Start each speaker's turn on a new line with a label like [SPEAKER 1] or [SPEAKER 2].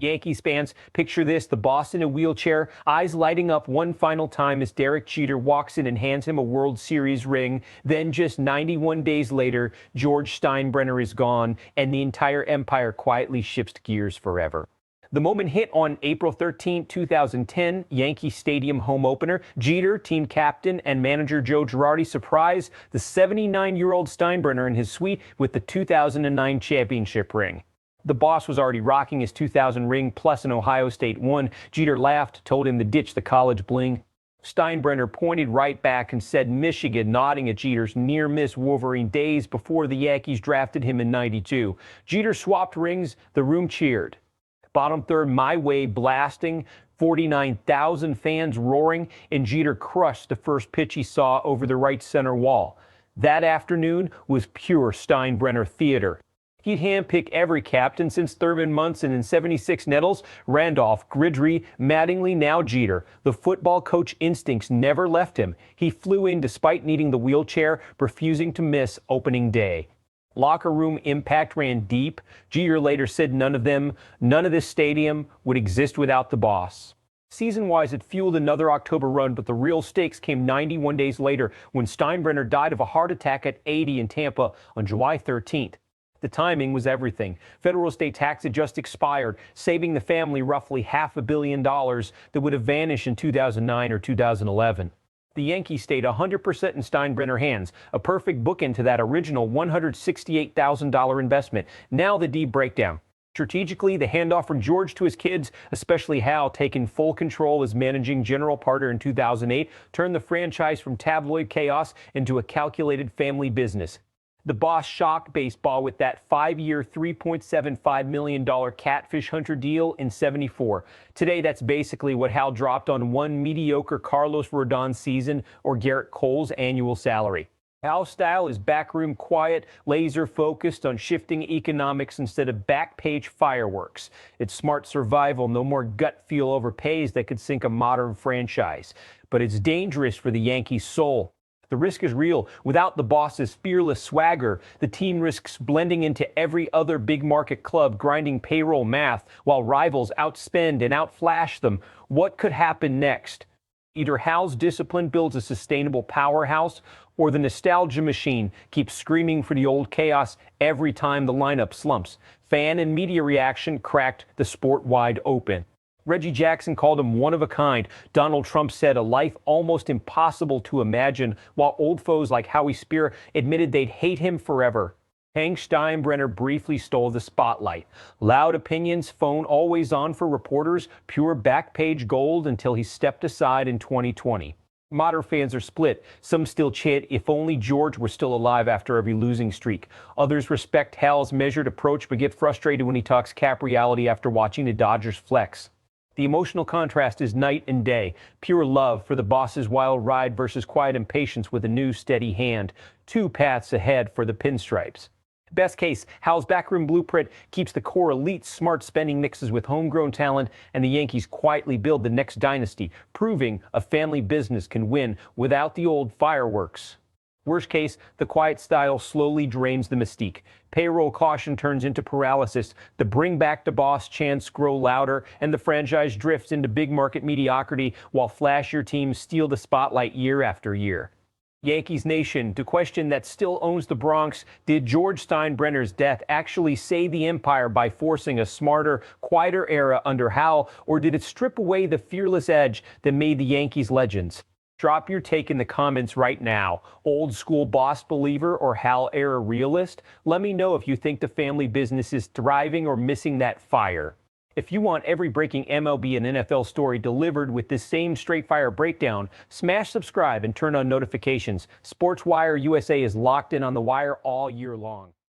[SPEAKER 1] Yankees fans, picture this, the boss in a wheelchair, eyes lighting up one final time as Derek Jeter walks in and hands him a World Series ring. Then just 91 days later, George Steinbrenner is gone, and the entire empire quietly shifts gears forever. The moment hit on April 13, 2010, Yankee Stadium home opener. Jeter, team captain, and manager Joe Girardi surprised the 79-year-old Steinbrenner in his suite with the 2009 championship ring. The boss was already rocking his 2000 ring plus an Ohio State one. Jeter laughed, told him to ditch the college bling. Steinbrenner pointed right back and said Michigan, nodding at Jeter's near-miss Wolverine days before the Yankees drafted him in '92. Jeter swapped rings, the room cheered. Bottom third, My Way blasting, 49,000 fans roaring, and Jeter crushed the first pitch he saw over the right center wall. That afternoon was pure Steinbrenner theater. He'd handpick every captain since Thurman Munson in '76 Nettles, Randolph, Gridry, Mattingly, now Jeter. The football coach instincts never left him. He flew in despite needing the wheelchair, refusing to miss opening day. Locker room impact ran deep. Jeter later said none of this stadium would exist without the boss. Season-wise, it fueled another October run, but the real stakes came 91 days later when Steinbrenner died of a heart attack at 80 in Tampa on July 13th. The timing was everything. Federal estate tax had just expired, saving the family roughly $500 million that would have vanished in 2009 or 2011. The Yankees stayed 100% in Steinbrenner hands, a perfect bookend to that original $168,000 investment. Now the deep breakdown. Strategically, the handoff from George to his kids, especially Hal, taking full control as managing general partner in 2008, turned the franchise from tabloid chaos into a calculated family business. The boss shocked baseball with that 5-year, $3.75 million catfish hunter deal in '74. Today, that's basically what Hal dropped on one mediocre Carlos Rodon season or Garrett Cole's annual salary. Hal's style is backroom quiet, laser-focused on shifting economics instead of back-page fireworks. It's smart survival, no more gut-feel overpays that could sink a modern franchise. But it's dangerous for the Yankees' soul. The risk is real. Without the boss's fearless swagger, the team risks blending into every other big market club, grinding payroll math while rivals outspend and outflash them. What could happen next? Either Hal's discipline builds a sustainable powerhouse, or the nostalgia machine keeps screaming for the old chaos every time the lineup slumps. Fan and media reaction cracked the sport wide open. Reggie Jackson called him one of a kind. Donald Trump said a life almost impossible to imagine, while old foes like Howie Spear admitted they'd hate him forever. Hank Steinbrenner briefly stole the spotlight. Loud opinions, phone always on for reporters, pure back-page gold until he stepped aside in 2020. Modern fans are split. Some still chant, if only George were still alive after every losing streak. Others respect Hal's measured approach but get frustrated when he talks cap reality after watching the Dodgers flex. The emotional contrast is night and day. Pure love for the boss's wild ride versus quiet impatience with a new steady hand. Two paths ahead for the pinstripes. Best case, Hal's backroom blueprint keeps the core elite smart spending mixes with homegrown talent, and the Yankees quietly build the next dynasty, proving a family business can win without the old fireworks. Worst case, the quiet style slowly drains the mystique. Payroll caution turns into paralysis. The bring back the boss chants grow louder, and the franchise drifts into big market mediocrity while flashier teams steal the spotlight year after year. Yankees Nation, to question that still owns the Bronx, did George Steinbrenner's death actually save the empire by forcing a smarter, quieter era under Hal, or did it strip away the fearless edge that made the Yankees legends? Drop your take in the comments right now. Old school boss believer or Hal era realist? Let me know if you think the family business is thriving or missing that fire. If you want every breaking MLB and NFL story delivered with this same straight fire breakdown, smash subscribe and turn on notifications. SportsWire USA is locked in on the wire all year long.